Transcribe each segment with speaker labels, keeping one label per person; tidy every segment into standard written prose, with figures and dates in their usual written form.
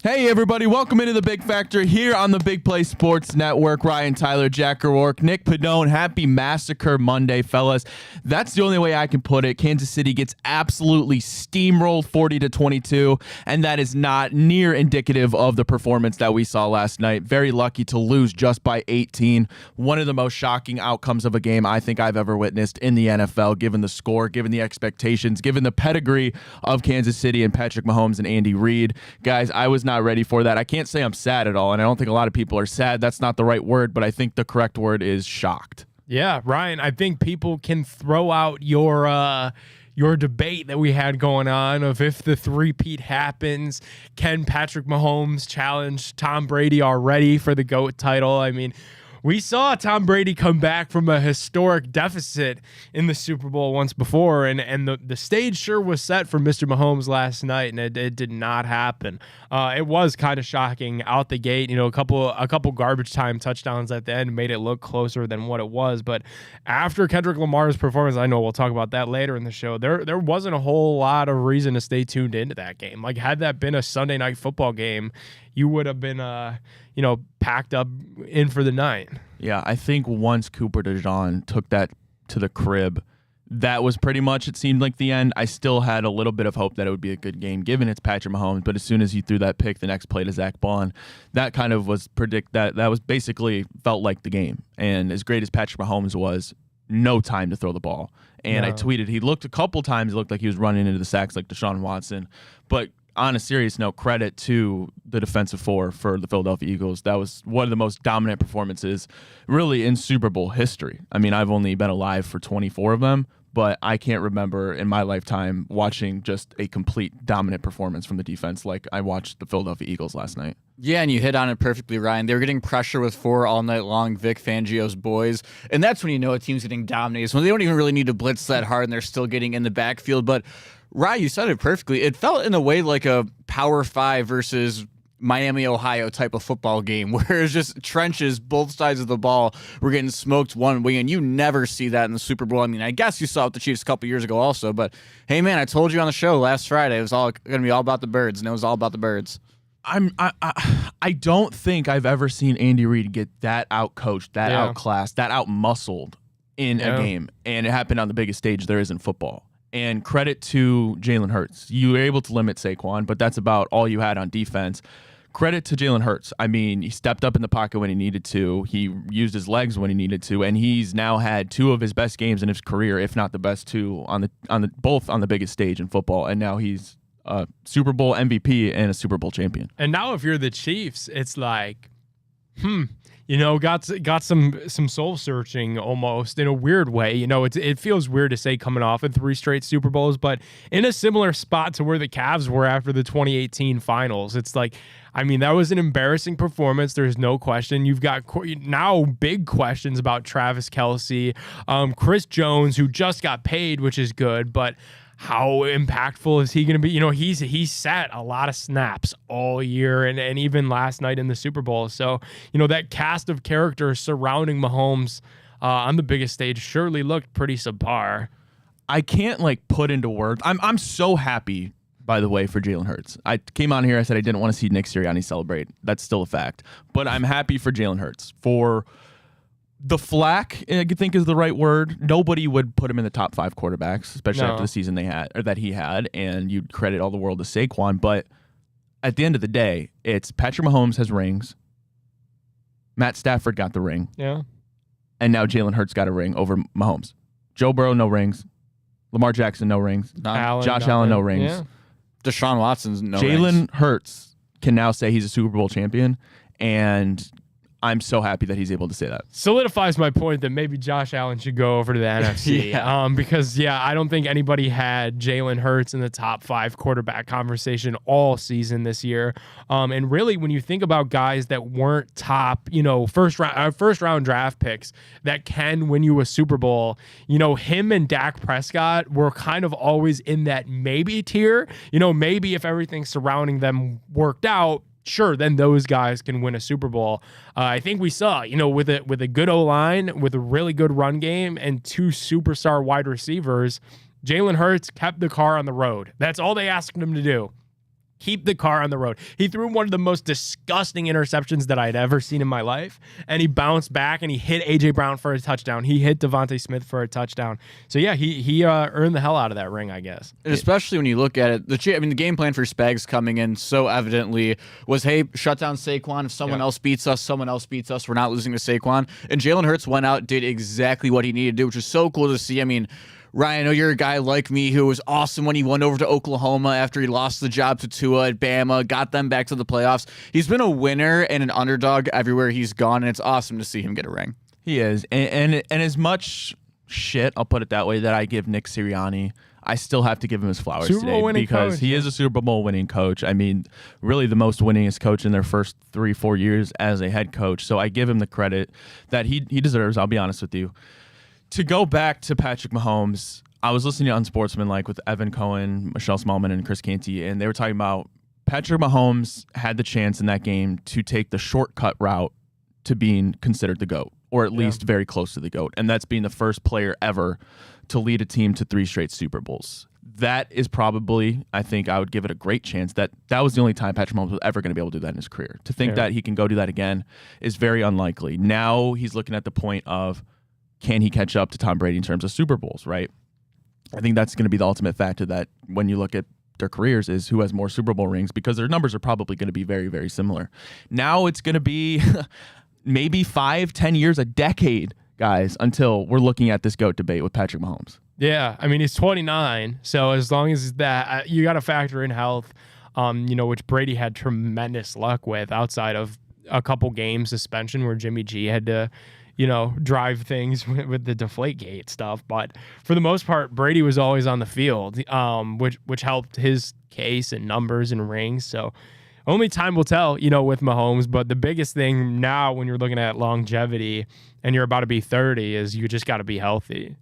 Speaker 1: Hey everybody, welcome into the Big Factor here on the Big Play Sports Network. Ryan, Tyler, Jack O'Rourke, Nick Padone. Happy Massacre Monday, fellas. That's the only way I can put it. Kansas City gets absolutely steamrolled 40-22, and that is not near indicative of the performance that we saw last night. Very lucky to lose just by 18. One of the most shocking outcomes of a game I think I've ever witnessed in the NFL, given the score, given the expectations, given the pedigree of Kansas City and Patrick Mahomes and Andy Reid. Guys, I was not ready for that. I can't say I'm sad at all, and I don't think a lot of people are sad. That's not the right word, but I think the correct word is shocked.
Speaker 2: Yeah, Ryan, I think people can throw out your debate that we had going on of if the three-peat happens, can Patrick Mahomes challenge Tom Brady already for the GOAT title? I mean, we saw Tom Brady come back from a historic deficit in the Super Bowl once before, and the stage sure was set for Mr. Mahomes last night, and it did not happen. It was kind of shocking out the gate. You know, a couple garbage time touchdowns at the end made it look closer than what it was. But after Kendrick Lamar's performance, I know we'll talk about that later in the show, there wasn't a whole lot of reason to stay tuned into that game. Like, had that been a Sunday night football game, you would have been packed up in for the night.
Speaker 1: Yeah, I think once Cooper DeJean took that to the crib, that was pretty much, it seemed like, the end. I still had a little bit of hope that it would be a good game, given it's Patrick Mahomes. But as soon as he threw that pick, the next play to Zach Bond, that kind of was that was basically felt like the game. And as great as Patrick Mahomes was, no time to throw the ball. And I tweeted, he looked a couple times, it looked like he was running into the sacks like Deshaun Watson. But on a serious note, credit to the defensive four for the Philadelphia Eagles. That was one of the most dominant performances really in Super Bowl history. I mean, I've only been alive for 24 of them, but I can't remember in my lifetime watching just a complete dominant performance from the defense like I watched the Philadelphia Eagles last night.
Speaker 3: Yeah, and you hit on it perfectly, Ryan. They were getting pressure with four all night long, Vic Fangio's boys, and that's when you know a team's getting dominated. When they don't even really need to blitz that hard and they're still getting in the backfield. But Ryan, you said it perfectly. It felt in a way like a Power 5 versus Miami, Ohio type of football game where it's just trenches, both sides of the ball. We're getting smoked one way, and you never see that in the Super Bowl. I mean, I guess you saw it with the Chiefs a couple years ago also, but hey, man, I told you on the show last Friday it was all going to be all about the birds, and it was all about the birds.
Speaker 1: I don't think I've ever seen Andy Reid get that out-coached, that outclassed, that out-muscled in a game, and it happened on the biggest stage there is in football. And credit to Jalen Hurts. You were able to limit Saquon, but that's about all you had on defense. Credit to Jalen Hurts. I mean, he stepped up in the pocket when he needed to. He used his legs when he needed to, and he's now had two of his best games in his career, if not the best two, both on the biggest stage in football. And now he's a Super Bowl MVP and a Super Bowl champion.
Speaker 2: And now if you're the Chiefs, it's like, got some soul searching almost in a weird way. You know, it feels weird to say coming off of 3 straight Super Bowls, but in a similar spot to where the Cavs were after the 2018 finals. It's like, I mean, that was an embarrassing performance. There's no question. You've got now big questions about Travis Kelce, Chris Jones, who just got paid, which is good, but how impactful is he going to be? You know, he's sat a lot of snaps all year and even last night in the Super Bowl. So, you know, that cast of characters surrounding Mahomes on the biggest stage surely looked pretty subpar.
Speaker 1: I can't put into words. I'm so happy, by the way, for Jalen Hurts. I came on here, I said I didn't want to see Nick Sirianni celebrate. That's still a fact. But I'm happy for Jalen Hurts. For the flack, I think is the right word. Nobody would put him in the top 5 quarterbacks, especially after the season that he had, and you'd credit all the world to Saquon. But at the end of the day, it's Patrick Mahomes has rings. Matt Stafford got the ring.
Speaker 2: Yeah.
Speaker 1: And now Jalen Hurts got a ring over Mahomes. Joe Burrow, no rings. Lamar Jackson, no rings. Josh Allen, no rings.
Speaker 3: Yeah. Deshaun Watson's no rings.
Speaker 1: Jalen Hurts can now say he's a Super Bowl champion, and I'm so happy that he's able to say that.
Speaker 2: Solidifies my point that maybe Josh Allen should go over to the NFC. Because, I don't think anybody had Jalen Hurts in the top 5 quarterback conversation all season this year. And really, when you think about guys that weren't top, first round draft picks that can win you a Super Bowl, him and Dak Prescott were kind of always in that maybe tier. Maybe if everything surrounding them worked out, sure, then those guys can win a Super Bowl. I think we saw, with a good O-line, with a really good run game, and 2 superstar wide receivers, Jalen Hurts kept the car on the road. That's all they asked him to do. Keep the car on the road. He threw one of the most disgusting interceptions that I'd ever seen in my life, and he bounced back and he hit A.J. Brown for a touchdown. He hit Devontae Smith for a touchdown. So, yeah, he earned the hell out of that ring, I guess.
Speaker 3: And especially when you look at it, the game plan for Spags coming in so evidently was, hey, shut down Saquon. If someone else beats us, someone else beats us. We're not losing to Saquon. And Jalen Hurts went out, did exactly what he needed to do, which is so cool to see. I mean, Ryan, I know you're a guy like me who was awesome when he went over to Oklahoma after he lost the job to Tua at Bama, got them back to the playoffs. He's been a winner and an underdog everywhere he's gone, and it's awesome to see him get a ring.
Speaker 1: He is. And as much shit, I'll put it that way, that I give Nick Sirianni, I still have to give him his flowers
Speaker 2: Super Bowl
Speaker 1: today
Speaker 2: winning
Speaker 1: because
Speaker 2: coach,
Speaker 1: he is a Super Bowl winning coach. I mean, really the most winningest coach in their first 3-4 years as a head coach. So I give him the credit that he deserves, I'll be honest with you. To go back to Patrick Mahomes, I was listening to Unsportsmanlike with Evan Cohen, Michelle Smallman, and Chris Canty, and they were talking about Patrick Mahomes had the chance in that game to take the shortcut route to being considered the GOAT, or at least very close to the GOAT, and that's being the first player ever to lead a team to 3 straight Super Bowls. That is probably, I think I would give it a great chance that was the only time Patrick Mahomes was ever going to be able to do that in his career. To think that he can go do that again is very unlikely. Now he's looking at the point of, can he catch up to Tom Brady in terms of Super Bowls, right? I think that's going to be the ultimate factor that when you look at their careers is who has more Super Bowl rings, because their numbers are probably going to be very, very similar. Now it's going to be maybe 5-10 years, a decade, guys, until we're looking at this GOAT debate with Patrick Mahomes.
Speaker 2: Yeah, I mean, he's 29, so as long as that, you got to factor in health, which Brady had tremendous luck with outside of a couple games suspension where Jimmy G had to, drive things with the Deflategate stuff. But for the most part, Brady was always on the field, which helped his case and numbers and rings. So only time will tell, with Mahomes. But the biggest thing now when you're looking at longevity and you're about to be 30 is you just got to be healthy.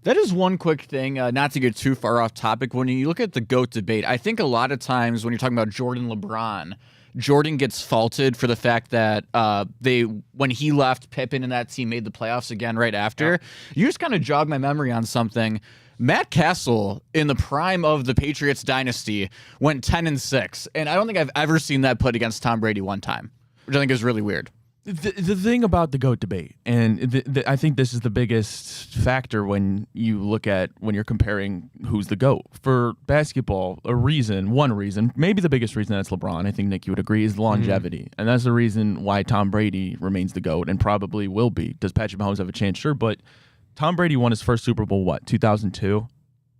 Speaker 3: That is one quick thing, not to get too far off topic. When you look at the GOAT debate, I think a lot of times when you're talking about Jordan, LeBron, Jordan gets faulted for the fact that when he left, Pippen and that team made the playoffs again right after. Yeah. You just kind of jog my memory on something. Matt Castle, in the prime of the Patriots dynasty, went 10-6, and I don't think I've ever seen that put against Tom Brady one time, which I think is really weird.
Speaker 1: The thing about the GOAT debate, and I think this is the biggest factor when you're comparing who's the GOAT. For basketball, one reason, maybe the biggest reason that's LeBron, I think, Nick, you would agree, is longevity. And that's the reason why Tom Brady remains the GOAT and probably will be. Does Patrick Mahomes have a chance? Sure, but Tom Brady won his first Super Bowl, 2002?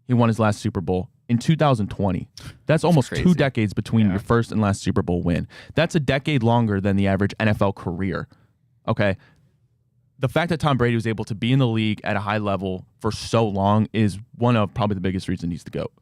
Speaker 1: He won his last Super Bowl in 2020. That's almost 2 decades between your first and last Super Bowl win. That's a decade longer than the average NFL career. Okay. The fact that Tom Brady was able to be in the league at a high level for so long is one of probably the biggest reasons he's the GOAT.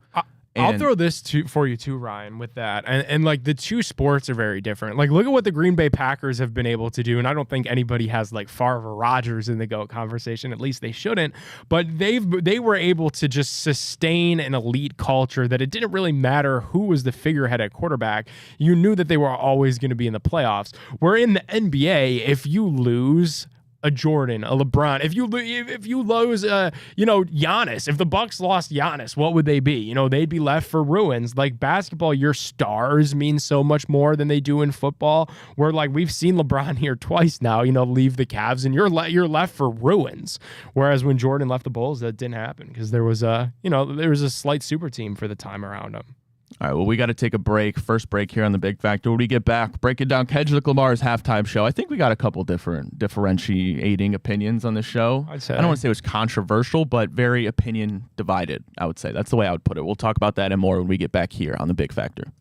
Speaker 2: I'll throw this for you too, Ryan, with that. And like the two sports are very different. Like look at what the Green Bay Packers have been able to do. And I don't think anybody has like Favre Rodgers in the GOAT conversation. At least they shouldn't. But they were able to just sustain an elite culture that it didn't really matter who was the figurehead at quarterback. You knew that they were always going to be in the playoffs. Where in the NBA, if you lose a Jordan, a LeBron, if you lose, Giannis, if the Bucks lost Giannis, what would they be? They'd be left for ruins. Like basketball, your stars mean so much more than they do in football. Where like we've seen LeBron here twice now, leave the Cavs and you're left for ruins. Whereas when Jordan left the Bulls, that didn't happen because there was a slight super team for the time around him.
Speaker 1: All right, well, we got to take a break. First break here on The Big Factor. When we get back, breaking down Kendrick Lamar's halftime show. I think we got a couple different differentiating opinions on the show.
Speaker 2: I'd say.
Speaker 1: I don't want to say it was controversial, but very opinion divided, I would say. That's the way I would put it. We'll talk about that and more when we get back here on The Big Factor.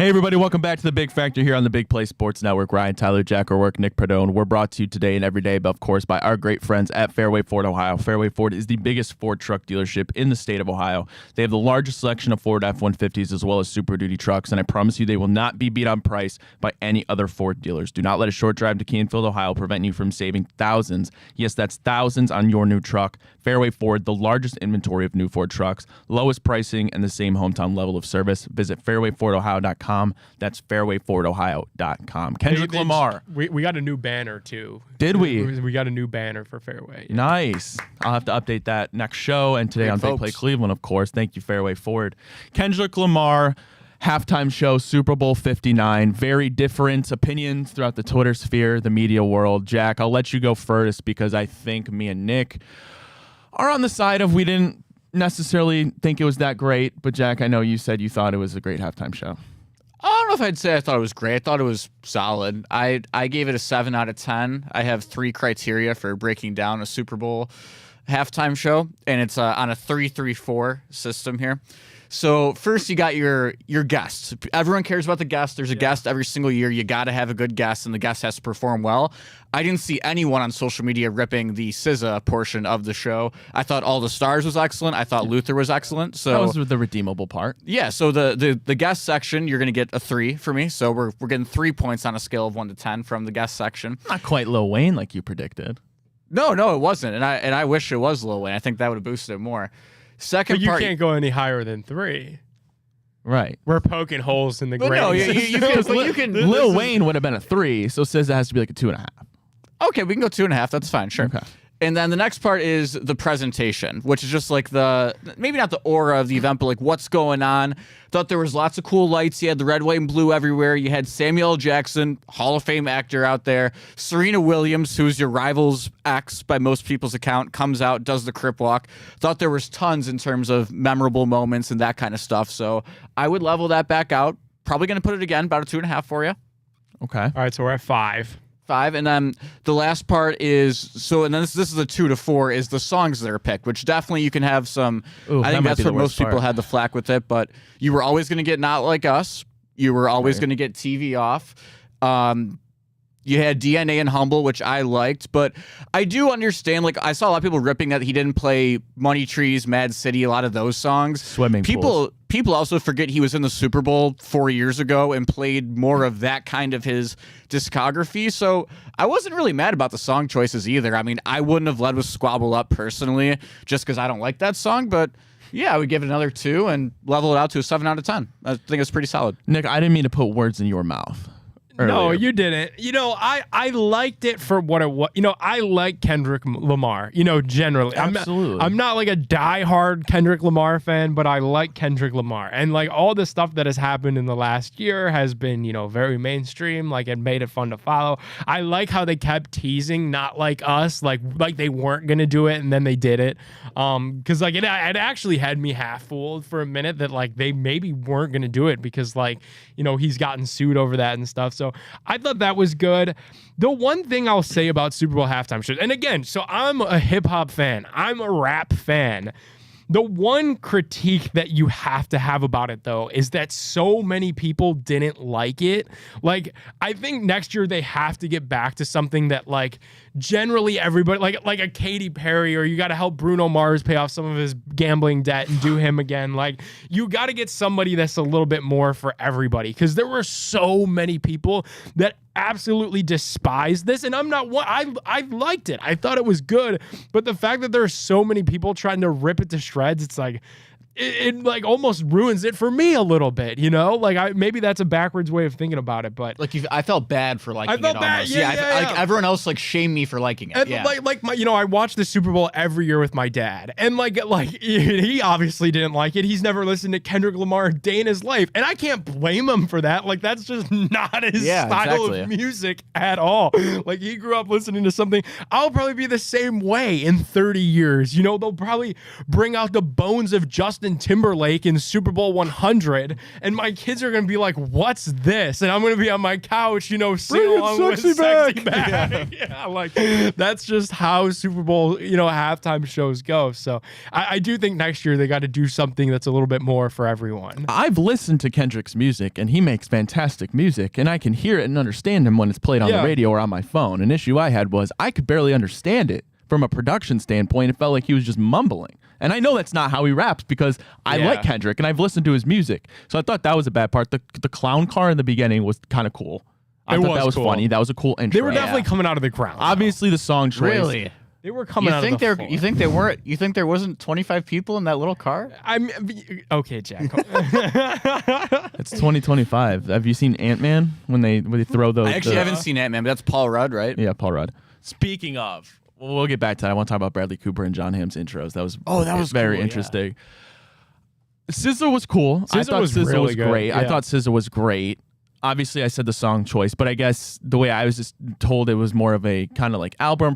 Speaker 1: Hey, everybody, welcome back to The Big Factor here on the Big Play Sports Network. Ryan, Tyler, Jack, or work, Nick Perdone. We're brought to you today and every day, but of course, by our great friends at Fairway Ford, Ohio. Fairway Ford is the biggest Ford truck dealership in the state of Ohio. They have the largest selection of Ford F-150s as well as Super Duty trucks, and I promise you they will not be beat on price by any other Ford dealers. Do not let a short drive to Keenfield, Ohio prevent you from saving thousands. Yes, that's thousands on your new truck. Fairway Ford, the largest inventory of new Ford trucks, lowest pricing, and the same hometown level of service. Visit fairwayfordohio.com. That's fairwayfordohio.com. Kendrick Lamar.
Speaker 2: We got a new banner, too.
Speaker 1: Did we?
Speaker 2: We got a new banner for Fairway. Yeah.
Speaker 1: Nice. I'll have to update that next show and today on Big Play Cleveland, of course. Thank you, Fairway Ford. Kendrick Lamar, halftime show, Super Bowl 59. Very different opinions throughout the Twitter sphere, the media world. Jack, I'll let you go first because I think me and Nick are on the side of we didn't necessarily think it was that great. But, Jack, I know you said you thought it was a great halftime show.
Speaker 3: I don't know if I'd say I thought it was great. I thought it was solid. I gave it a 7 out of 10. I have 3 criteria for breaking down a Super Bowl halftime show, and it's on a 3-3-4 system here. So first you got your guests. Everyone cares about the guest. There's a guest every single year. You got to have a good guest, and the guest has to perform well. I didn't see anyone on social media ripping the SZA portion of the show. I thought All the Stars was excellent. I thought Luther was excellent. So
Speaker 1: that was the redeemable part.
Speaker 3: Yeah, so the guest section, you're going to get a 3 for me. So we're getting 3 points on a scale of 1 to 10 from the guest section.
Speaker 1: Not quite Lil Wayne like you predicted.
Speaker 3: No, it wasn't. And I wish it was Lil Wayne. I think that would have boosted it more. Second
Speaker 2: but you
Speaker 3: part,
Speaker 2: can't go any higher than 3.
Speaker 1: Right.
Speaker 2: We're poking holes in the grades.
Speaker 3: No, you can.
Speaker 1: Lil Wayne would have been a 3, so it says it has to be like a 2.5.
Speaker 3: Okay, we can go 2.5. That's fine. Sure.
Speaker 1: Okay.
Speaker 3: And then the next part is the presentation, which is just like maybe not the aura of the event, but like what's going on. Thought there was lots of cool lights. You had the red, white, and blue everywhere. You had Samuel L. Jackson, Hall of Fame actor out there. Serena Williams, who's your rival's ex by most people's account, comes out, does the crip walk. Thought there was tons in terms of memorable moments and that kind of stuff. So I would level that back out. Probably going to put it again, about a 2.5 for you.
Speaker 1: Okay.
Speaker 2: All right, so we're at 5.
Speaker 3: 5, and then the last part is and then this is a 2 to 4 is the songs that are picked, which definitely you can have some. I think that's where most people had the flack with it, but you were always going to get Not Like Us. You were always going to get TV Off. You had DNA and Humble, which I liked, but I do understand. Like I saw a lot of people ripping that he didn't play Money Trees, Mad City, a lot of those songs.
Speaker 1: Swimming pools.
Speaker 3: People also forget he was in the Super Bowl 4 years ago and played more of that kind of his discography. So I wasn't really mad about the song choices either. I mean, I wouldn't have led with Squabble Up personally, just because I don't like that song, but. Yeah, I would give it another 2 and level it out to a 7 out of 10. I think it's pretty solid.
Speaker 1: Nick, I didn't mean to put words in your mouth. Earlier.
Speaker 2: No, you didn't. I liked it for what it was. I like Kendrick Lamar, generally.
Speaker 1: Absolutely.
Speaker 2: I'm not like a diehard Kendrick Lamar fan, but I like Kendrick Lamar. And like all the stuff that has happened in the last year has been, very mainstream. Like it made it fun to follow. I like how they kept teasing Not Like Us, like they weren't going to do it and then they did it. Because like it actually had me half fooled for a minute that like they maybe weren't going to do it because like, he's gotten sued over that and stuff. So I thought that was good. The one thing I'll say about Super Bowl halftime shows, and again, so I'm a hip hop fan, I'm a rap fan. The one critique that you have to have about it, though, is that so many people didn't like it. Like, I think next year they have to get back to something that, like, generally everybody, like a Katy Perry, or you got to help Bruno Mars pay off some of his gambling debt and do him again. Like, you got to get somebody that's a little bit more for everybody, because there were so many people that absolutely despised this, and I'm not one. I liked it. I thought it was good, but the fact that there are so many people trying to rip it to shreds, it's like it like almost ruins it for me a little bit, Like maybe that's a backwards way of thinking about it, but
Speaker 3: like I felt bad for liking it.
Speaker 2: Bad. Yeah.
Speaker 3: Like everyone else like shamed me for liking it.
Speaker 2: And
Speaker 3: yeah.
Speaker 2: like my, I watch the Super Bowl every year with my dad, and like he obviously didn't like it. He's never listened to Kendrick Lamar a day in his life, and I can't blame him for that. Like that's just not his style of music at all. Like he grew up listening to something. I'll probably be the same way in 30 years. They'll probably bring out the bones of Justin Justin Timberlake in Super Bowl 100, and my kids are gonna be like, "What's this?" And I'm gonna be on my couch, singing along with "Sexy Back." Yeah, like that's just how Super Bowl, halftime shows go. So I do think next year they got to do something that's a little bit more for everyone.
Speaker 1: I've listened to Kendrick's music, and he makes fantastic music, and I can hear it and understand him when it's played on the radio or on my phone. An issue I had was I could barely understand it. From a production standpoint, it felt like he was just mumbling. And I know that's not how he raps because I like Kendrick and I've listened to his music. So I thought that was a bad part. The clown car in the beginning was kind of cool. I thought that was cool. Funny. That was a cool intro.
Speaker 2: They were definitely coming out of the crowd.
Speaker 1: Obviously, the song choice.
Speaker 3: Really?
Speaker 2: They were coming out of the floor.
Speaker 3: You think they weren't? You think there wasn't 25 people in that little car?
Speaker 2: Okay, Jack.
Speaker 1: It's 2025. Have you seen Ant-Man when they throw those?
Speaker 3: I actually haven't seen Ant-Man, but that's Paul Rudd, right?
Speaker 1: Yeah, Paul Rudd. Speaking of, we'll get back to that. I want to talk about Bradley Cooper and John Hamm's intros. That was very
Speaker 3: cool,
Speaker 1: interesting. Yeah. SZA was cool. I thought SZA was great. Yeah. I thought SZA was great. Obviously, I said the song choice, but I guess the way I was just told it was more of a kind of like album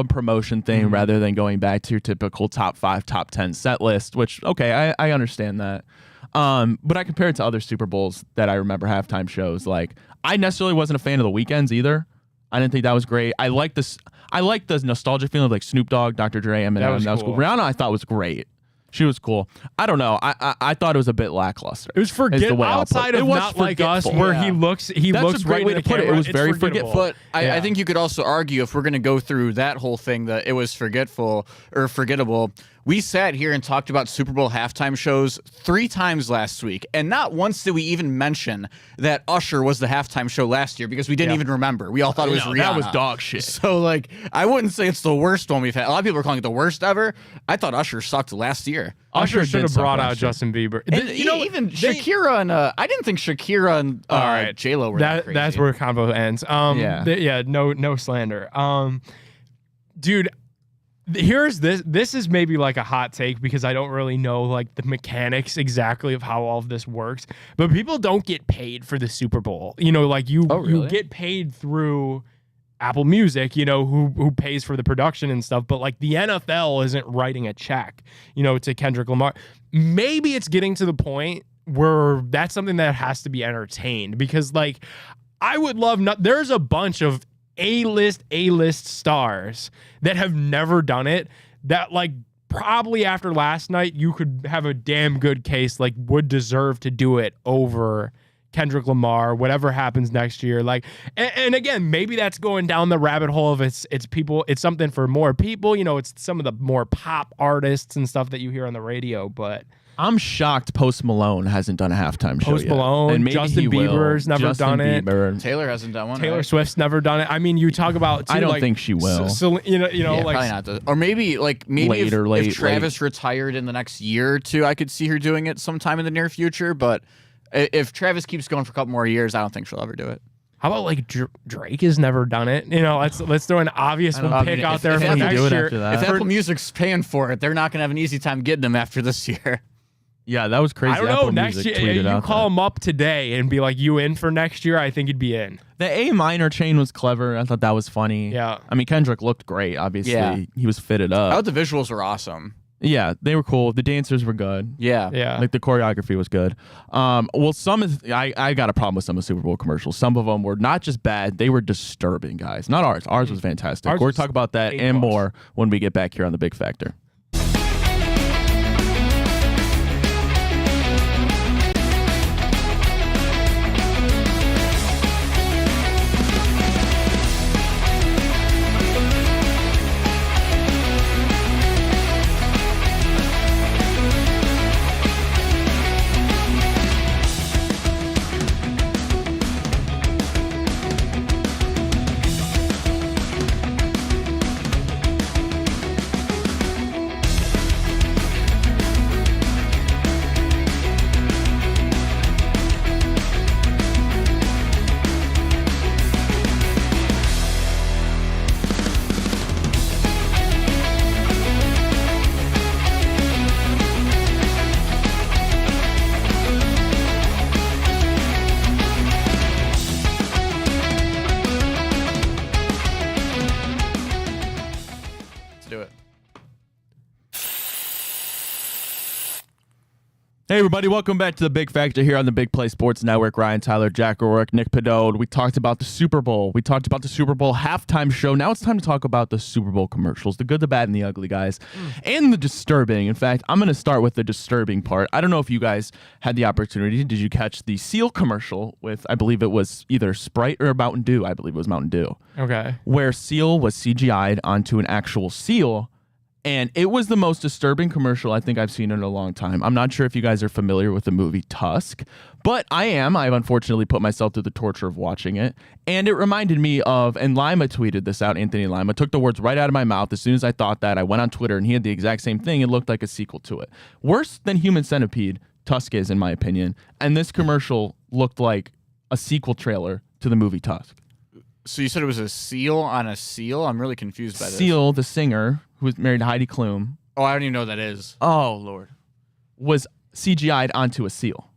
Speaker 1: promotion thing rather than going back to your typical top 5, top 10 set list, which, okay, I understand that. But I compare it to other Super Bowls that I remember halftime shows. Like, I necessarily wasn't a fan of the Weeknd's either. I didn't think that was great. I like this. I like the nostalgia feeling of like Snoop Dogg, Dr. Dre, Eminem. That was cool. Rihanna, I thought was great. She was cool. I don't know. I thought it was a bit lackluster.
Speaker 2: It was forgettable. Outside of Not Like Us, where he looks
Speaker 1: That's a great
Speaker 2: right
Speaker 1: way to put it. It was very forgetful.
Speaker 3: But I think you could also argue, if we're going to go through that whole thing, that it was forgetful or forgettable. We sat here and talked about Super Bowl halftime shows 3 times last week, and not once did we even mention that Usher was the halftime show last year because we didn't even remember. We all thought it was Rihanna.
Speaker 1: That was dog shit.
Speaker 3: So, like, I wouldn't say it's the worst one we've had. A lot of people are calling it the worst ever. I thought Usher sucked last year.
Speaker 2: Usher should have brought out Justin Bieber.
Speaker 3: And even Shakira and I didn't think Shakira and J-Lo were that crazy.
Speaker 2: That's where combo ends. No slander. Dude, here's this. This is maybe like a hot take because I don't really know like the mechanics exactly of how all of this works. But people don't get paid for the Super Bowl. Like you get paid through Apple Music, who pays for the production and stuff, but like the NFL isn't writing a check, to Kendrick Lamar. Maybe it's getting to the point where that's something that has to be entertained because like I would love there's a bunch of A-list stars that have never done it that like probably after last night you could have a damn good case like would deserve to do it over Kendrick Lamar, whatever happens next year. Like, and again, maybe that's going down the rabbit hole of it's people, it's something for more people, it's some of the more pop artists and stuff that you hear on the radio, but
Speaker 1: I'm shocked Post Malone hasn't done a halftime show
Speaker 2: Post Malone,
Speaker 1: and
Speaker 2: Justin Bieber's never done it.
Speaker 3: Taylor hasn't done one.
Speaker 2: Taylor Swift's never done it. I mean, you talk about too,
Speaker 1: I don't think she will.
Speaker 2: Like
Speaker 3: probably not. Or maybe if Travis retired in the next year or two, I could see her doing it sometime in the near future, but if Travis keeps going for a couple more years, I don't think she'll ever do it.
Speaker 2: How about like Drake has never done it? Let's throw an obvious pick out there for next year.
Speaker 3: If Apple Music's paying for it, they're not going to have an easy time getting them after this year.
Speaker 1: Yeah, that was crazy.
Speaker 2: I don't know. Next year, you call him up today and be like, "You in for next year?" I think he'd be in.
Speaker 1: The A minor chain was clever. I thought that was funny.
Speaker 2: Yeah.
Speaker 1: I mean, Kendrick looked great. Obviously, he was fitted up.
Speaker 3: I thought the visuals were awesome.
Speaker 1: Yeah, they were cool. The dancers were good.
Speaker 2: Yeah.
Speaker 1: Like the choreography was good. I got a problem with some of the Super Bowl commercials. Some of them were not just bad; they were disturbing, guys. Not ours. Ours was fantastic. We're going to talk about that and more when we get back here on the Big Factor. Hey everybody, welcome back to the Big Factor here on the Big Play Sports Network. Ryan Tyler, Jack O'Rourke, Nick Padode. We talked about the Super Bowl. We talked about the Super Bowl halftime show. Now it's time to talk about the Super Bowl commercials, the good, the bad, and the ugly, guys, and the disturbing. In fact, I'm going to start with the disturbing part. I don't know if you guys had the opportunity. Did you catch the Seal commercial with, I believe it was either Sprite or Mountain Dew? I believe it was Mountain Dew.
Speaker 2: Okay.
Speaker 1: Where Seal was CGI'd onto an actual seal. And it was the most disturbing commercial I think I've seen in a long time. I'm not sure if you guys are familiar with the movie Tusk, but I am. I've unfortunately put myself through the torture of watching it. And it reminded me of, and Lima tweeted this out, Anthony Lima, took the words right out of my mouth. As soon as I thought that, I went on Twitter and he had the exact same thing. It looked like a sequel to it. Worse than Human Centipede, Tusk is, in my opinion. And this commercial looked like a sequel trailer to the movie Tusk.
Speaker 3: So you said it was a seal on a seal? I'm really confused by this.
Speaker 1: Seal, the singer, who was married to Heidi Klum.
Speaker 3: Oh, I don't even know what that is.
Speaker 1: Oh, Lord. Was CGI'd onto a seal.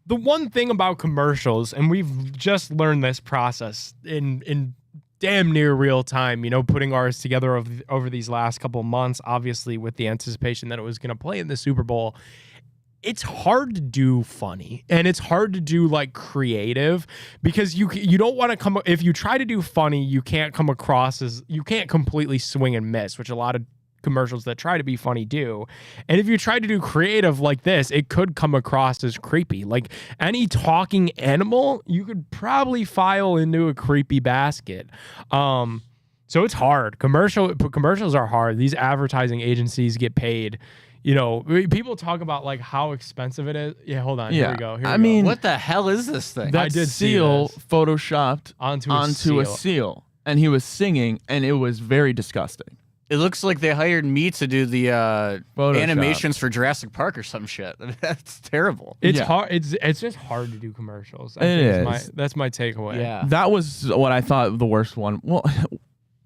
Speaker 2: The one thing about commercials, and we've just learned this process in damn near real time, putting ours together over these last couple of months, obviously with the anticipation that it was going to play in the Super Bowl. It's hard to do funny and it's hard to do like creative because you don't want to come, if you try to do funny, you can't come across as, you can't completely swing and miss, which a lot of commercials that try to be funny do. And if you try to do creative like this, it could come across as creepy. Like any talking animal, you could probably file into a creepy basket. So it's hard. Commercials are hard. These advertising agencies get paid. People talk about like how expensive it is. Yeah, hold on.
Speaker 1: Yeah.
Speaker 2: Here we go.
Speaker 1: I mean,
Speaker 3: What the hell is this thing?
Speaker 1: that
Speaker 2: did see
Speaker 1: seal
Speaker 2: this.
Speaker 1: photoshopped
Speaker 2: Onto
Speaker 1: a seal. And he was singing, and it was very disgusting.
Speaker 3: It looks like they hired me to do the
Speaker 1: Photoshop.
Speaker 3: animations for Jurassic Park or some shit. That's terrible.
Speaker 2: It's
Speaker 1: Yeah.
Speaker 2: hard. It's just hard to do commercials. I
Speaker 1: It
Speaker 2: think
Speaker 1: is.
Speaker 2: That's my takeaway.
Speaker 3: Yeah.
Speaker 1: That was what I thought the worst one. Well,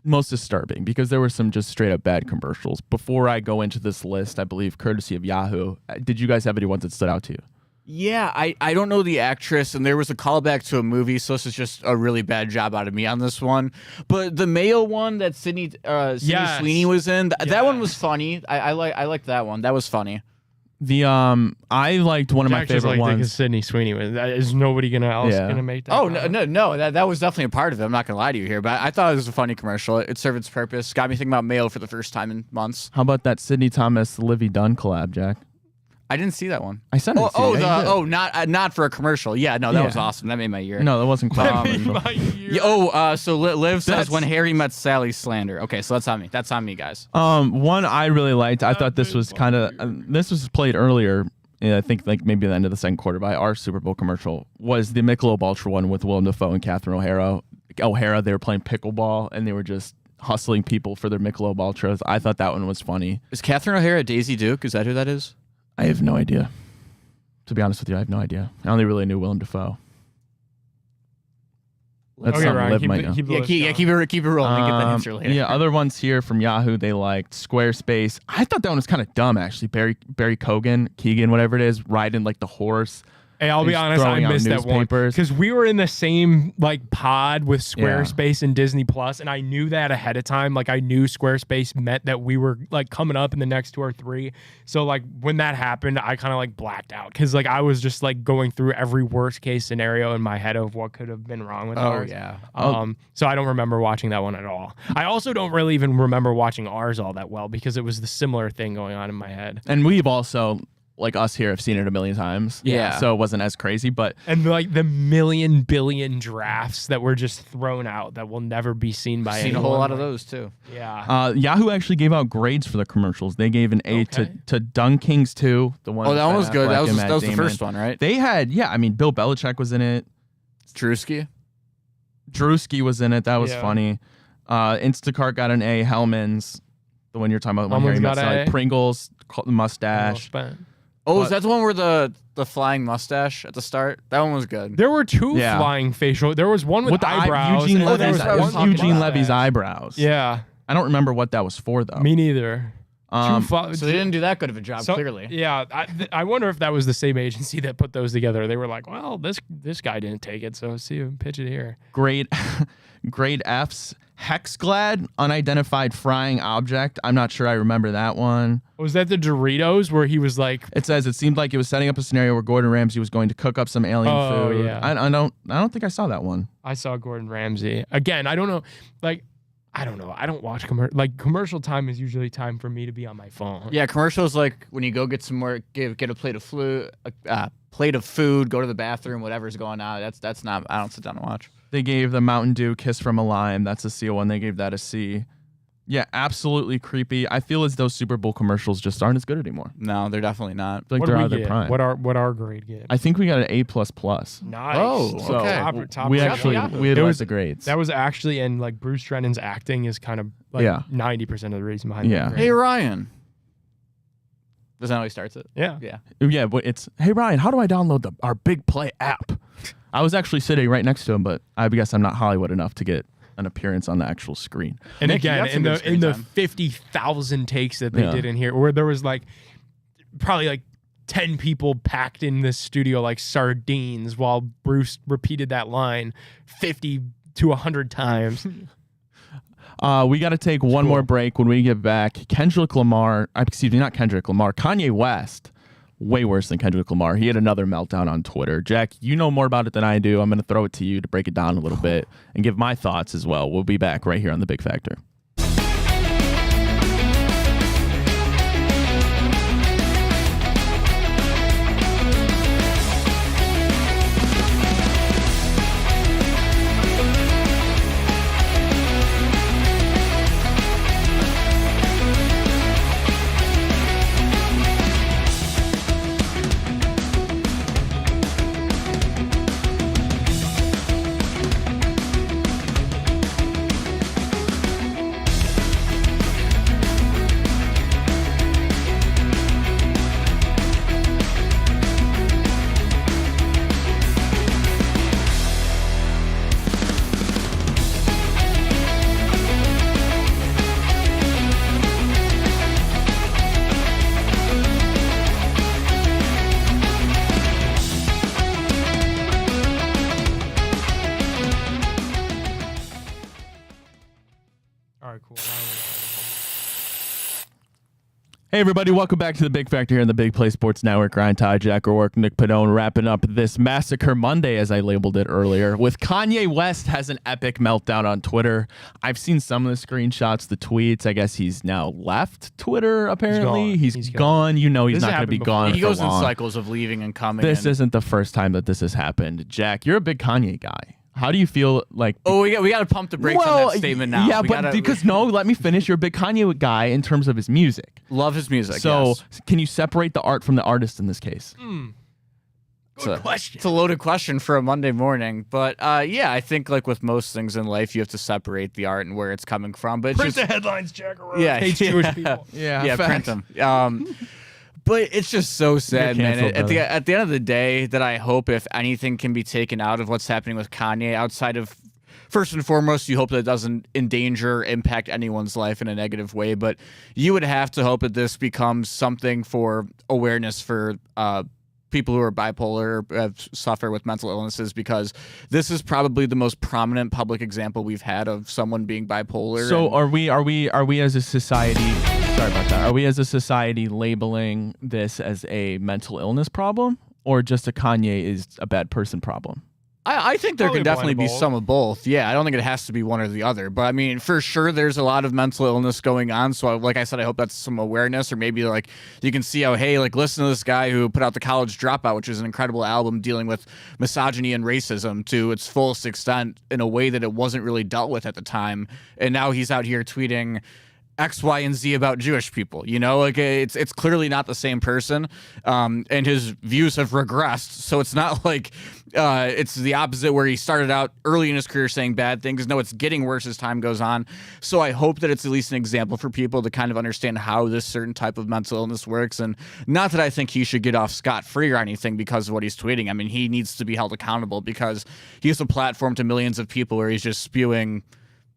Speaker 1: most disturbing because there were some just straight up bad commercials. Before I go into this list, I believe courtesy of Yahoo, did you guys have any ones that stood out to you?
Speaker 3: Yeah, I don't know the actress, and there was a callback to a movie, so this is just a really bad job out of me on this one. But the Mayo one that Sydney
Speaker 2: Yes.
Speaker 3: Sweeney was in, that one was
Speaker 2: Yes.
Speaker 3: funny. I liked that one. That was funny.
Speaker 1: The I liked one of my
Speaker 2: Jack just
Speaker 1: favorite
Speaker 2: liked it 'cause
Speaker 1: ones.
Speaker 2: Sydney Sweeney was. Is nobody else
Speaker 1: Yeah.
Speaker 2: gonna make that?
Speaker 3: Oh
Speaker 2: comment?
Speaker 3: no, that was definitely a part of it. I'm not gonna lie to you here, but I thought it was a funny commercial. It served its purpose. Got me thinking about Mayo for the first time in months.
Speaker 1: How about that Sidney Thomas Livy Dunn collab, Jack?
Speaker 3: I didn't see that one.
Speaker 1: I sent it to you. Yeah, you did.
Speaker 3: Not for a commercial. Yeah, no, that was
Speaker 1: Yeah.
Speaker 3: awesome. That made my year.
Speaker 1: No, that wasn't quite.
Speaker 2: That made my year.
Speaker 3: Yeah, so Liv says
Speaker 1: That's-
Speaker 3: when Harry met Sally slander. Okay, so that's on me. That's on me, guys.
Speaker 1: One I really liked. I thought this was kind of this was played earlier. I think like maybe the end of the second quarter by our Super Bowl commercial was the Michelob Ultra one with Willem Dafoe and Catherine O'Hara. They were playing pickleball and they were just hustling people for their Michelob Ultras. I thought that one was funny.
Speaker 3: Is Catherine O'Hara Daisy Duke? Is that who that is?
Speaker 1: I have no idea. To be honest with you, I have no idea. I only really knew Willem Dafoe. That's
Speaker 2: Okay,
Speaker 1: something
Speaker 2: Ryan,
Speaker 1: Liv
Speaker 2: keep
Speaker 1: might
Speaker 2: the-
Speaker 1: know.
Speaker 2: keep the
Speaker 3: Yeah,
Speaker 2: list
Speaker 3: keep
Speaker 2: going.
Speaker 3: it rolling. Get that answer later.
Speaker 1: Yeah, other ones here from Yahoo they liked. Squarespace. I thought that one was kind of dumb actually. Barry Keegan, whatever it is, riding like the horse.
Speaker 2: Hey, I'll be
Speaker 1: He's
Speaker 2: honest, I
Speaker 1: throwing out
Speaker 2: missed that one
Speaker 1: newspapers.
Speaker 2: because we were in the same like pod with Squarespace and Disney Plus, and I knew that ahead of time. Like I knew Squarespace meant that we were like coming up in the next 2 or 3. So like when that happened, I kind of like blacked out because like I was just like going through every worst case scenario in my head of what could have been wrong with ours.
Speaker 3: yeah.
Speaker 2: So I don't remember watching that one at all. I also don't really even remember watching ours all that well because it was the similar thing going on in my head.
Speaker 1: And we've also, like us here, have seen it a million times.
Speaker 3: Yeah.
Speaker 1: So it wasn't as crazy, but
Speaker 2: And like the million billion drafts that were just thrown out that will never be seen by
Speaker 3: Seen a
Speaker 2: anyone.
Speaker 3: whole lot of those too.
Speaker 2: Yeah.
Speaker 1: Yahoo actually gave out grades for the commercials. They gave an A
Speaker 2: Okay.
Speaker 1: to Dung Kings 2. The one.
Speaker 3: Oh,
Speaker 1: with
Speaker 3: that one
Speaker 1: Ben
Speaker 3: was good.
Speaker 1: Affleck
Speaker 3: That was
Speaker 1: and
Speaker 3: that
Speaker 1: Matt
Speaker 3: was the
Speaker 1: Damon.
Speaker 3: first one, right?
Speaker 1: They had, Bill Belichick was in it.
Speaker 3: Drewski.
Speaker 1: Drewski was in it. That was
Speaker 2: Yeah.
Speaker 1: funny. Instacart got an A. Hellman's, the one you're talking about. When
Speaker 2: Hellman's
Speaker 1: Harry Met
Speaker 2: got
Speaker 1: Sally.
Speaker 2: an A?
Speaker 1: Pringles,
Speaker 2: Well
Speaker 1: mustache.
Speaker 2: spent.
Speaker 3: Oh,
Speaker 1: But-
Speaker 3: is that the one where the flying mustache at the start? That one was good.
Speaker 2: There were 2
Speaker 1: Yeah.
Speaker 2: flying facial. There was one with
Speaker 1: the
Speaker 2: eyebrows.
Speaker 1: Eugene
Speaker 2: and then
Speaker 3: Levy's-
Speaker 2: there was
Speaker 3: I was
Speaker 2: one
Speaker 3: talking
Speaker 1: Eugene
Speaker 3: about
Speaker 1: Levy's
Speaker 2: mustache.
Speaker 1: eyebrows.
Speaker 2: Yeah.
Speaker 1: I don't remember what that was for though.
Speaker 2: Me neither.
Speaker 3: So they didn't do that good of a job, clearly.
Speaker 2: Yeah, I wonder if that was the same agency that put those together. They were like, well, this guy didn't take it, so see him pitch it here.
Speaker 1: Grade F's. Hexglad, unidentified frying object. I'm not sure I remember that one.
Speaker 2: Was that the Doritos where he was like?
Speaker 1: It says it seemed like it was setting up a scenario where Gordon Ramsay was going to cook up some alien food.
Speaker 2: Yeah.
Speaker 1: I don't think I saw that one.
Speaker 2: I saw Gordon Ramsay. Again, I don't know. Like, I don't know. I don't watch commercial time is usually time for me to be on my phone.
Speaker 3: Yeah, commercials like when you go get some more, get a plate of food, go to the bathroom, whatever's going on. That's not. I don't sit down and watch.
Speaker 1: They gave the Mountain Dew Kiss from a Lime. That's a C1. They gave that a C. Yeah, absolutely creepy. I feel as though Super Bowl commercials just aren't as good anymore.
Speaker 3: No, they're definitely not.
Speaker 1: Like
Speaker 2: What
Speaker 1: they're
Speaker 2: do
Speaker 1: out
Speaker 2: we
Speaker 1: of their
Speaker 2: get?
Speaker 1: prime.
Speaker 2: What our grade get?
Speaker 1: I think we got an A++.
Speaker 2: Nice.
Speaker 3: Oh,
Speaker 1: So
Speaker 3: okay.
Speaker 2: Top
Speaker 1: we
Speaker 2: grade.
Speaker 1: actually
Speaker 3: Yeah.
Speaker 1: we had
Speaker 2: It
Speaker 1: like
Speaker 2: was-
Speaker 1: the grades.
Speaker 2: That was actually, and like Bruce Strennon's acting is kind of like
Speaker 1: Yeah.
Speaker 2: 90% of the reason behind
Speaker 1: Yeah.
Speaker 2: that grade.
Speaker 3: Hey Ryan. Is that how he starts it?
Speaker 2: Yeah.
Speaker 3: Yeah.
Speaker 1: Yeah, but it's, hey Ryan, how do I download our Big Play app? I was actually sitting right next to him, but I guess I'm not Hollywood enough to get an appearance on the actual screen.
Speaker 2: And
Speaker 3: Nick, you
Speaker 2: again,
Speaker 3: got some good
Speaker 2: in
Speaker 3: screen
Speaker 2: the
Speaker 3: time.
Speaker 2: 50,000 takes that they
Speaker 1: Yeah.
Speaker 2: did in here, where there was like probably like 10 people packed in this studio like sardines while Bruce repeated that line 50 to 100 times.
Speaker 1: We got to take one more break. When we get back, Kanye West, way worse than Kendrick Lamar. He had another meltdown on Twitter. Jack, you know more about it than I do. I'm going to throw it to you to break it down a little bit and give my thoughts as well. We'll be back right here on The Big Factor.
Speaker 2: All right, cool.
Speaker 1: Hey, everybody. Welcome back to The Big Factor here on the Big Play Sports Network. Ryan Ty, Jack O'Rourke, Nick Padone wrapping up this Massacre Monday, as I labeled it earlier, with Kanye West has an epic meltdown on Twitter. I've seen some of the screenshots, the tweets. I guess he's now left Twitter, apparently. He's gone. You know he's
Speaker 2: This
Speaker 1: not going to be
Speaker 2: happened
Speaker 1: gone
Speaker 3: He
Speaker 1: for
Speaker 3: goes in
Speaker 1: long.
Speaker 3: cycles of leaving and coming.
Speaker 1: This
Speaker 3: and,
Speaker 1: isn't the first time that this has happened. Jack, you're a big Kanye guy. How do you feel like...
Speaker 3: Oh, we got to pump the brakes on that statement now.
Speaker 1: Yeah,
Speaker 3: We
Speaker 1: but
Speaker 3: gotta-
Speaker 1: no, let me finish. You're a big Kanye guy in terms of his music.
Speaker 3: love his music.
Speaker 1: So
Speaker 3: yes.
Speaker 1: can you separate the art from the artist in this case?
Speaker 2: Good question.
Speaker 3: It's a loaded question for a Monday morning, but yeah, I think like with most things in life, you have to separate the art and where it's coming from. But it's
Speaker 2: Print
Speaker 3: just,
Speaker 2: the headlines, Jack O'Rourke.
Speaker 3: Yeah,
Speaker 2: Hates
Speaker 3: yeah.
Speaker 2: Jewish people.
Speaker 3: yeah,
Speaker 1: facts.
Speaker 3: print them. But it's just so sad, man.
Speaker 1: canceled,
Speaker 3: At the
Speaker 1: brother.
Speaker 3: end of the day, that I hope if anything can be taken out of what's happening with Kanye, outside of first and foremost, you hope that it doesn't endanger, impact anyone's life in a negative way. But you would have to hope that this becomes something for awareness for people who are bipolar or suffer with mental illnesses, because this is probably the most prominent public example we've had of someone being bipolar.
Speaker 1: So
Speaker 3: and-
Speaker 1: are we as a society? Sorry about that. Are we as a society labeling this as a mental illness problem, or just a Kanye is a bad person problem?
Speaker 3: I think there
Speaker 2: Probably
Speaker 3: can
Speaker 2: a
Speaker 3: definitely
Speaker 2: blend
Speaker 3: be
Speaker 2: of
Speaker 3: some of both. Yeah, I don't think it has to be one or the other. But I mean, for sure, there's a lot of mental illness going on. So, like I said, I hope that's some awareness, or maybe like you can see how, hey, like listen to this guy who put out The College Dropout, which is an incredible album dealing with misogyny and racism to its fullest extent in a way that it wasn't really dealt with at the time. And now he's out here tweeting X, Y, and Z about Jewish people. You know, like it's clearly not the same person, and his views have regressed. So it's not like it's the opposite where he started out early in his career saying bad things. No, it's getting worse as time goes on. So I hope that it's at least an example for people to kind of understand how this certain type of mental illness works. And not that I think he should get off scot-free or anything because of what he's tweeting. I mean, he needs to be held accountable because he has a platform to millions of people where he's just spewing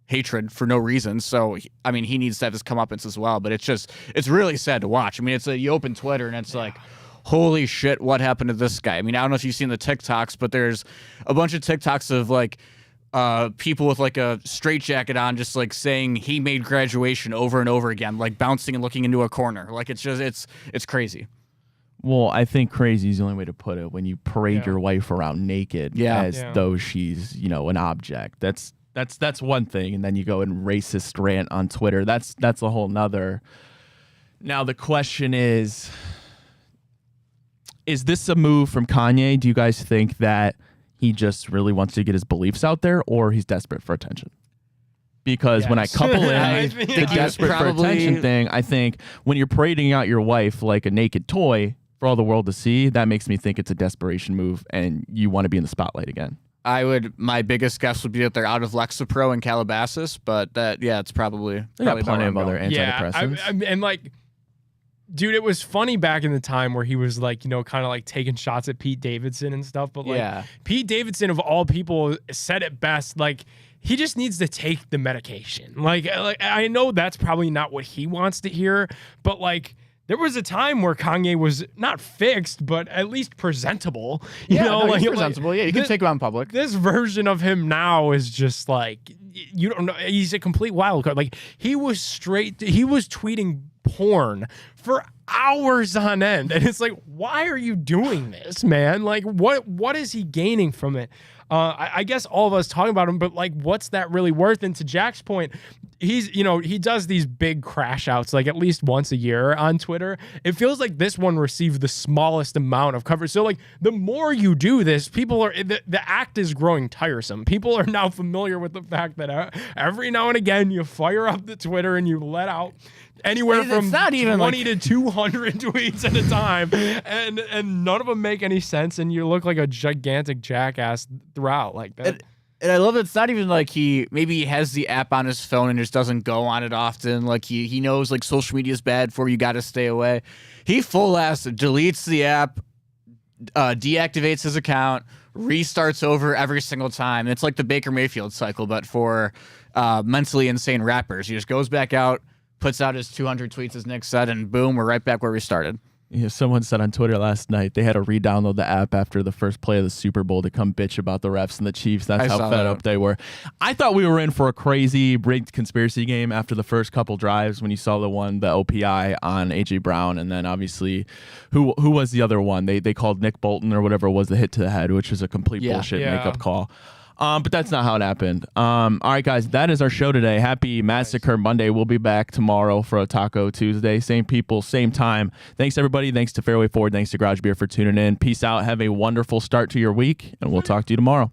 Speaker 3: hatred for no reason. So, I mean, he needs to have his comeuppance as well. But it's really sad to watch. I mean, you open Twitter and it's like, holy shit, what happened to this guy? I mean, I don't know if you've seen the TikToks, but there's a bunch of TikToks of like people with like a straitjacket on, just like saying he made graduation over and over again, like bouncing and looking into a corner. Like it's crazy.
Speaker 1: Well, I think crazy is the only way to put it. When you parade your wife around naked as though she's, an object. That's one thing. And then you go and racist rant on Twitter. That's a whole nother. Now the question is this a move from Kanye? Do you guys think that he just really wants to get his beliefs out there, or he's desperate for attention? Because when I couple in the desperate for attention thing, I think when you're parading out your wife like a naked toy for all the world to see, that makes me think it's a desperation move and you want to be in the spotlight again.
Speaker 3: My biggest guess would be that they're out of Lexapro in Calabasas, but it's probably
Speaker 1: plenty of other antidepressants.
Speaker 2: Yeah, and like, dude, it was funny back in the time where he was like, kind of like taking shots at Pete Davidson and stuff. But like, Pete Davidson of all people said it best. Like, he just needs to take the medication. Like I know that's probably not what he wants to hear, but like, there was a time where Kanye was not fixed, but at least presentable.
Speaker 3: He's presentable. Yeah, you can take him out in public.
Speaker 2: This version of him now is just like, you don't know. He's a complete wild card. Like, he was tweeting porn for hours on end. And it's like, why are you doing this, man? Like, what is he gaining from it? I guess all of us talking about him, but like, what's that really worth? And to Jack's point, he does these big crash outs like at least once a year on Twitter. It feels like this one received the smallest amount of coverage. So like, the more you do this, the act is growing tiresome. People are now familiar with the fact that every now and again you fire up the Twitter and you let out anywhere from
Speaker 3: not even
Speaker 2: 20 to 200 tweets at a time, and none of them make any sense, and you look like a gigantic jackass throughout like that.
Speaker 3: And I love that it's not even like he has the app on his phone and just doesn't go on it often. Like he knows like social media is bad for you, got to stay away. He full ass deletes the app, deactivates his account, restarts over every single time. It's like the Baker Mayfield cycle, but for mentally insane rappers. He just goes back out, puts out his 200 tweets, as Nick said, and boom, we're right back where we started.
Speaker 1: Someone said on Twitter last night they had to re-download the app after the first play of the Super Bowl to come bitch about the refs and the Chiefs. That's how fed up they were. I thought we were in for a crazy rigged conspiracy game after the first couple drives when you saw the OPI on A.J. Brown, and then obviously who was the other one? They called Nick Bolton or whatever was the hit to the head, which was a complete bullshit makeup call. But that's not how it happened. All right, guys, that is our show today. Happy Massacre Monday. We'll be back tomorrow for a Taco Tuesday. Same people, same time. Thanks, everybody. Thanks to Fairway Ford. Thanks to Garage Beer for tuning in. Peace out. Have a wonderful start to your week, and we'll talk to you tomorrow.